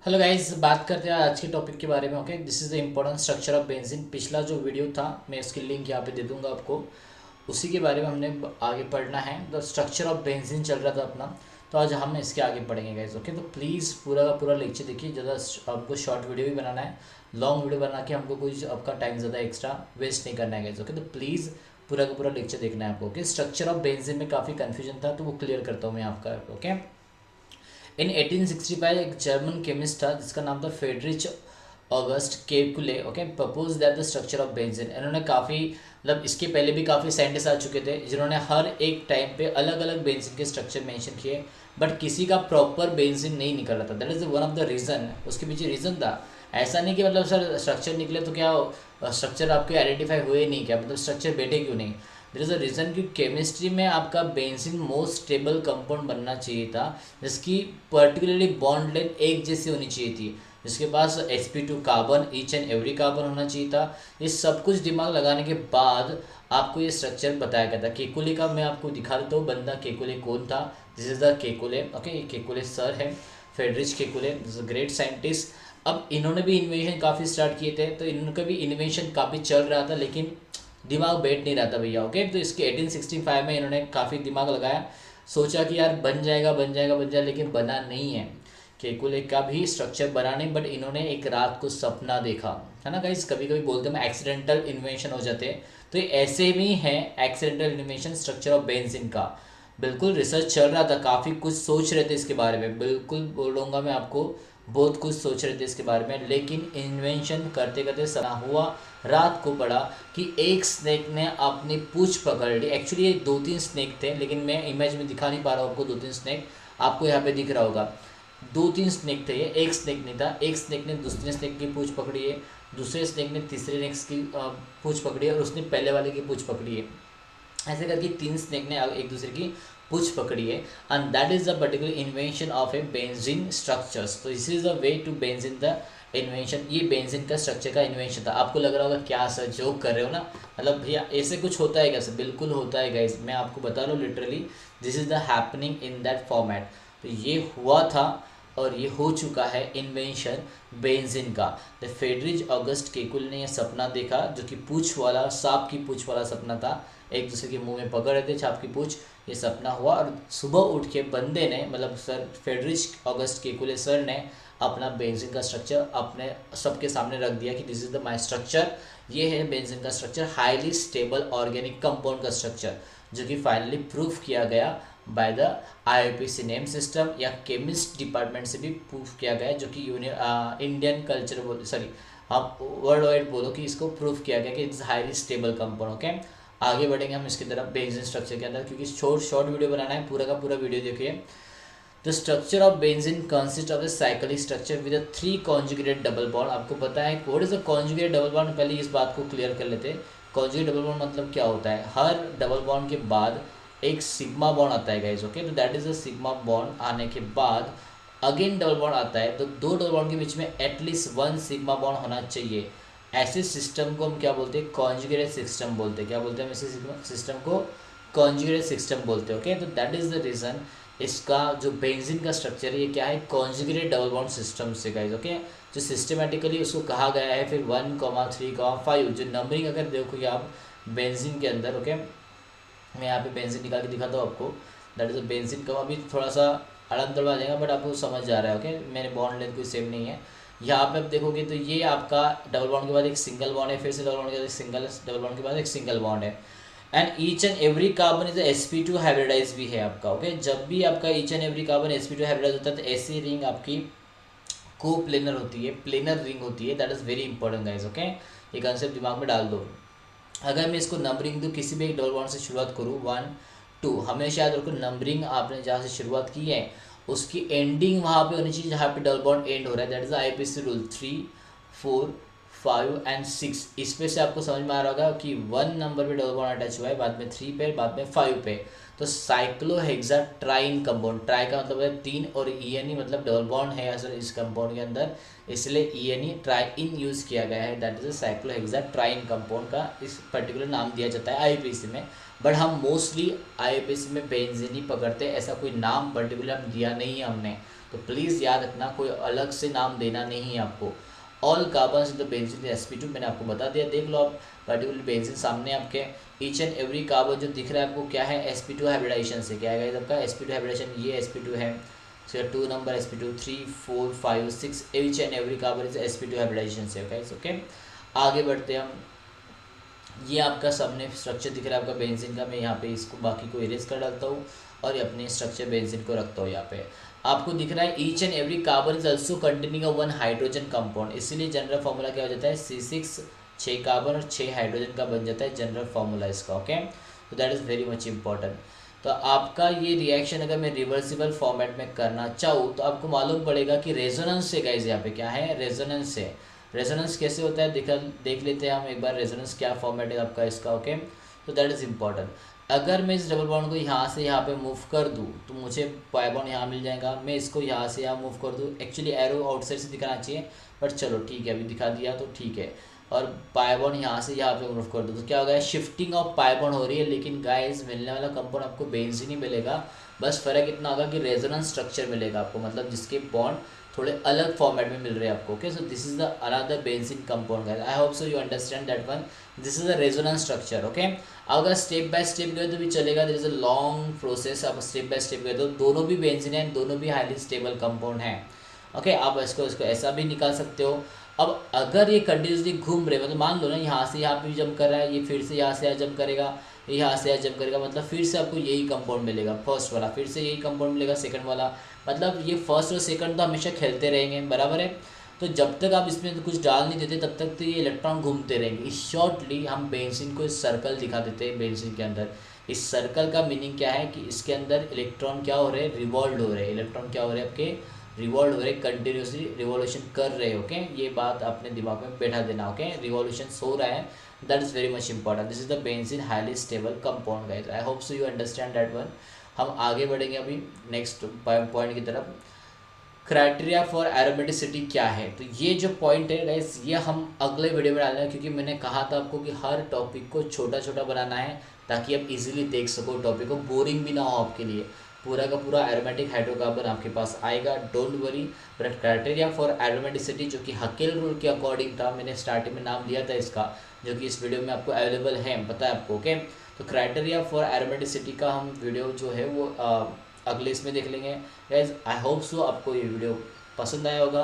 Hello guys, बात करते हैं आज के टॉपिक के बारे में। Okay, this is the important structure of benzene. पिछला जो वीडियो था मैं उसकी लिंक यहाँ पे दे दूंगा आपको, उसी के बारे में हमने आगे पढ़ना है। द स्ट्रक्चर ऑफ बेंजीन चल रहा था अपना, तो आज हम इसके आगे पढ़ेंगे गाइस। ओके, तो प्लीज़ पूरा का पूरा लेक्चर देखिए। ज़्यादा आपको शॉर्ट वीडियो भी बनाना है, लॉन्ग वीडियो बना के हमको कोई आपका टाइम ज़्यादा एक्स्ट्रा वेस्ट नहीं करना है गाइस। ओके, तो प्लीज़ पूरा का पूरा लेक्चर देखना है आपको। ओके, स्ट्रक्चर ऑफ बेंजीन में काफ़ी कन्फ्यूजन था, तो वो क्लियर करता हूँ मैं आपका। ओके, इन 1865 एक जर्मन केमिस्ट था जिसका नाम था Friedrich August Kekule. Okay, propose that the structure of benzene. इन्होंने काफ़ी मतलब इसके पहले भी काफ़ी साइंटिस्ट आ चुके थे जिन्होंने हर एक टाइम पे अलग अलग बेंजीन के स्ट्रक्चर मेंशन किए, बट किसी का प्रॉपर बेंजीन नहीं निकल रहा था। That is one of the reason. उसके पीछे रीज़न था, ऐसा नहीं कि मतलब सर स्ट्रक्चर निकले तो क्या स्ट्रक्चर आपके आइडेंटिफाई हुए नहीं, क्या मतलब स्ट्रक्चर बैठे क्यों नहीं। देयर इज़ अ रीज़न कि केमिस्ट्री में आपका बेंजीन मोस्ट स्टेबल कंपाउंड बनना चाहिए था, जिसकी पर्टिकुलरली बॉन्ड लेंथ एक जैसी होनी चाहिए थी, जिसके पास sp2 carbon each and every carbon होना चाहिए था। ये सब कुछ दिमाग लगाने के बाद आपको ये स्ट्रक्चर बताया गया था। केकुले का मैं आपको दिखा देता हूँ बंदा केकुले कौन था। This is the Kekule. Okay, ये केकुले सर है, Friedrich Kekule, this is great scientist. अब इन्होंने भी इन्वेंशन काफ़ी स्टार्ट किए थे, तो इनका भी इन्वेंशन काफ़ी चल रहा था, लेकिन दिमाग बैठ नहीं रहा था भैया। ओके, तो इसके 1865 में इन्होंने काफ़ी दिमाग लगाया, सोचा कि यार बन जाएगा बन जाएगा बन जाएगा, लेकिन बना नहीं है। केकुले का भी स्ट्रक्चर बना नहीं, बट इन्होंने एक रात को सपना देखा, है ना गाइस। कभी कभी बोलते हैं एक्सीडेंटल इन्वेंशन हो जाते हैं, तो ये ऐसे में है accidental invention structure of benzene का। बिल्कुल रिसर्च चल रहा था, काफ़ी कुछ सोच रहे थे इसके बारे में, बिल्कुल बोलूँगा मैं आपको, बहुत कुछ सोच रहे थे इसके बारे में, लेकिन इन्वेंशन करते करते सना हुआ। रात को पड़ा कि एक स्नेक ने अपनी पूंछ पकड़ ली। एक्चुअली ये दो तीन स्नेक थे, लेकिन मैं इमेज में दिखा नहीं पा रहा हूँ आपको। दो तीन स्नेक आपको यहाँ पे दिख रहा होगा, दो तीन स्नेक थे, ये एक स्नेक नहीं था। एक स्नेक ने दूसरे स्नेक की पूंछ पकड़ी है, दूसरे स्नेक ने तीसरे स्नेक की पूंछ पकड़ी है, और उसने पहले वाले की पूंछ पकड़ी है। ऐसे करके तीन स्नेक ने एक दूसरे की पूंछ पकड़ी है, and that is the particular invention of a benzene structures. तो this is the way to benzene the invention. ये बेंजीन का स्ट्रक्चर का इन्वेंशन था। आपको लग रहा होगा क्या सर जोक कर रहे हो ना, मतलब भैया ऐसे कुछ होता है क्या सर? बिल्कुल होता है गाइस, मैं आपको बता रहा हूँ literally, this is the happening in that format. तो ये हुआ था और ये हो चुका है इन्वेंशन बेंजीन का। द फेडरिच ऑगस्ट केकुल ने यह सपना देखा, जो कि पूंछ वाला, सांप की पूंछ वाला सपना था। एक दूसरे के मुंह में पकड़ रहे थे सांप की पूंछ। ये सपना हुआ और सुबह उठ के बंदे ने, मतलब sir Friedrich August Kekule sir ने अपना बेंजीन का स्ट्रक्चर अपने सबके सामने रख दिया कि this is the my structure. ये है बेंजीन का structure, highly stable organic compound का स्ट्रक्चर, जो कि फाइनली प्रूफ किया गया by the IUPAC name system, या केमिस्ट डिपार्टमेंट से भी प्रूफ किया गया, जो कि इंडियन कल्चर सॉरी आप वर्ल्ड वाइड बोलो कि इसको प्रूफ किया गया कि it's highly stable compound. Okay, आगे बढ़ेंगे हम इसकी तरफ बेंजीन स्ट्रक्चर के अंदर, क्योंकि शॉर्ट वीडियो बनाना है, पूरा का पूरा वीडियो देखिए। The structure of benzene consist of a cyclic structure with 3 conjugated double bond. आपको पता है what is a conjugated double bond? पहले इस बात को क्लियर कर लेते हैं। कॉन्जुगेट डबल बॉन्ड मतलब क्या होता है? हर डबल बॉन्ड के बाद एक सिग्मा बॉन्ड आता है गाइस। ओके, तो that is a sigma bond आने के बाद अगेन डबल बॉन्ड आता है, तो दो डबल बॉन्ड के बीच में एटलीस्ट वन सिग्मा बॉन्ड होना चाहिए। ऐसे सिस्टम को हम क्या बोलते हैं? कॉन्जुगेटेड सिस्टम बोलते हैं। क्या बोलते हैं? हम इसी सिस्टम को कॉन्जुगेटेड सिस्टम बोलते हैं। ओके, तो दैट इज द रीज़न इसका जो बेंजीन का स्ट्रक्चर है ये क्या है? कॉन्जुगेटेड डबल बॉन्ड सिस्टम से गाइस। ओके, जो सिस्टमेटिकली उसको कहा गया है। फिर 1,3,5 जो नंबरिंग अगर देखोगे आप बेंजीन के अंदर। ओके, मैं यहाँ पे बेंजीन निकाल के दिखाता हूँ आपको। दैट इज अ बेंजीन का, अभी थोड़ा सा अड़न तड़वा जाएगा, बट आपको समझ जा रहा है। ओके, मेरे बॉन्ड लेंथ कोई सेम नहीं है। यहाँ पे आप देखोगे तो ये आपका डबल बॉन्ड के बाद एक सिंगल बॉन्ड है, फिर से डबल बॉन्ड के बाद एक सिंगल, डबल बॉन्ड के बाद एक सिंगल बॉन्ड है, and each and every carbon is sp2 hybridize भी है आपका। ओके, जब भी आपका each and every carbon sp2 hybridize होता है, तो ऐसी रिंग आपकी को प्लेनर होती है, प्लेनर रिंग होती है। That is very important guys. Okay, ये कंसेप्ट दिमाग में डाल दो। अगर मैं इसको नंबरिंग दूँ, किसी भी एक डबल बॉन्ड से शुरुआत करूँ 1 2, हमेशा याद रखो नंबरिंग आपने जहाँ से शुरुआत की है उसकी एंडिंग वहाँ पे होनी चाहिए जहाँ पे डबल बॉन्ड एंड हो रहा है। That is IUPAC rule 3 4 5 and 6। इस पे से आपको समझ में आ रहा होगा कि 1 नंबर पे डबल बॉन्ड अटैच हुआ है, बाद में 3 पे, बाद में 5 पे। तो साइक्लोहेक्साट्राइन कंपाउंड, ट्राई का मतलब है 3 और ENE मतलब डबल बॉन्ड है असल इस कंपाउंड के अंदर, इसलिए ENE ट्राइन यूज़ किया गया है। दैट इज साइक्लोहेक्साट्राइन कंपाउंड का इस पर्टिकुलर नाम दिया जाता है IUPAC में। बट हम मोस्टली IUPAC में बेंजीन ही पकड़ते हैं, ऐसा कोई नाम पर्टिकुलर हम दिया नहीं है हमने। तो प्लीज़ याद रखना, कोई अलग से नाम देना नहीं है आपको। All carbons in the benzene sp2, मैंने आपको बता दिया, देख लो आप पर्टिकुलर बेंजीन सामने आपके। ईच एंड एवरी कार्बन जो दिख रहा है आपको क्या है, sp2 हाइब्रिडाइजेशन से। क्या है आपका sp2 हाइब्रिडाइजेशन, ये sp2 है, फिर 2 number sp2, 3 4 5 6, each and every carbon is sp2 hybridization से। ओके आगे बढ़ते हैं हम। ये आपका सबने स्ट्रक्चर दिख रहा है आपका बेंजीन का। मैं यहाँ पे इसको बाकी को इरेज कर डालता हूँ और ये अपने स्ट्रक्चर बेंजीन को रखता हूँ यहाँ पे। आपको दिख रहा है each and every carbon is also containing a 1 hydrogen compound, इसीलिए जनरल फार्मूला क्या हो जाता है, C6, 6 कार्बन और 6 हाइड्रोजन का बन जाता है जनरल फार्मूला इसका। ओके तो that is very much important. तो आपका ये रिएक्शन अगर मैं रिवर्सिबल फॉर्मेट में करना चाहूँ तो आपको मालूम पड़ेगा कि रेजोनेंस से गाइस, यहाँ पे क्या है, रेजोनेंस से। रेजोनेंस कैसे होता है देख लेते हैं हम एक बार, रेजोनेंस क्या फॉर्मेट है आपका इसका। ओके तो दैट इज़ इंपॉर्टेंट। अगर मैं इस डबल बॉन्ड को यहाँ से यहाँ पे मूव कर दूँ तो मुझे पाई बॉन्ड यहाँ मिल जाएगा। मैं इसको यहाँ से यहाँ मूव कर दूँ, एक्चुअली एरो आउटसाइड से दिखाना चाहिए बट चलो ठीक है, अभी दिखा दिया तो ठीक है। और पाई बॉन्ड यहाँ से यहाँ पे मूव कर दूँ तो क्या होगा, शिफ्टिंग ऑफ पाई बॉन्ड हो रही है, लेकिन गाइस मिलने वाला कंपाउंड आपको बेंजीन ही मिलेगा। बस फ़र्क इतना होगा कि रेजोनेंस स्ट्रक्चर मिलेगा आपको, मतलब जिसके बॉन्ड थोड़े अलग फॉर्मेट में मिल रहे हैं आपको। Okay so this is the another benzene compound guys, I hope so you understand that one. This is the resonance structure. Okay अगर स्टेप बाय स्टेप गए तो भी चलेगा, this is a long process. अब स्टेप बाय स्टेप गए तो दोनों भी बेंजीन हैं, दोनों भी हाईली स्टेबल कंपाउंड हैं। ओके आप इसको ऐसा भी निकाल सकते हो। अब अगर ये कंटिन्यूसली घूम रहे, मतलब मान लो ना यहाँ से यहाँ पे भी जंप कर रहा है, ये फिर से यहाँ से यहाँ जंप करेगा, ये यहाँ से यहाँ जंप करेगा, मतलब फिर से आपको यही कंपाउंड मिलेगा फर्स्ट वाला, फिर से यही कंपाउंड मिलेगा सेकंड वाला, मतलब ये फर्स्ट और सेकंड तो हमेशा खेलते रहेंगे, बराबर है। तो जब तक आप इसमें कुछ डाल नहीं देते तब तक तो ये इलेक्ट्रॉन घूमते रहेंगे। इस शॉर्टली हम बेंजीन को इस सर्कल दिखा देते हैं बेंजीन के अंदर। इस सर्कल का मीनिंग क्या है कि इसके अंदर इलेक्ट्रॉन क्या हो रहे हैं, रिवॉल्व हो रहे हैं। इलेक्ट्रॉन क्या हो रहे हैं आपके, रिवॉल्व हो रहे, कंटिन्यूसली रिवॉल्यूशन कर रहे हैं। ओके ये बात अपने दिमाग में बैठा देना। ओके रिवॉल्यूशन हो रहा है, that is very much important. This is the benzene highly stable compound guys, I hope so you understand that one. हम आगे बढ़ेंगे अभी नेक्स्ट पॉइंट की तरफ। क्राइटेरिया फॉर एरोमेटिसिटी क्या है, तो ये जो पॉइंट है गाइस ये हम अगले वीडियो में डालेंगे, क्योंकि मैंने कहा था आपको कि हर टॉपिक को छोटा छोटा बनाना है ताकि आप इजीली देख सको टॉपिक को, बोरिंग भी ना हो आपके लिए। पूरा का पूरा एरोमेटिक हाइड्रोकार्बन आपके पास आएगा, don't worry. But criteria for aromaticity जो कि हकेल रूल के अकॉर्डिंग था, मैंने स्टार्टिंग में नाम लिया था इसका, जो कि इस वीडियो में आपको अवेलेबल है, पता है आपको। ओके तो क्राइटेरिया फॉर एरोमेटिसिटी का हम वीडियो जो है वो अगले इसमें देख लेंगे गाइस। आई होप सो आपको ये वीडियो पसंद आया होगा।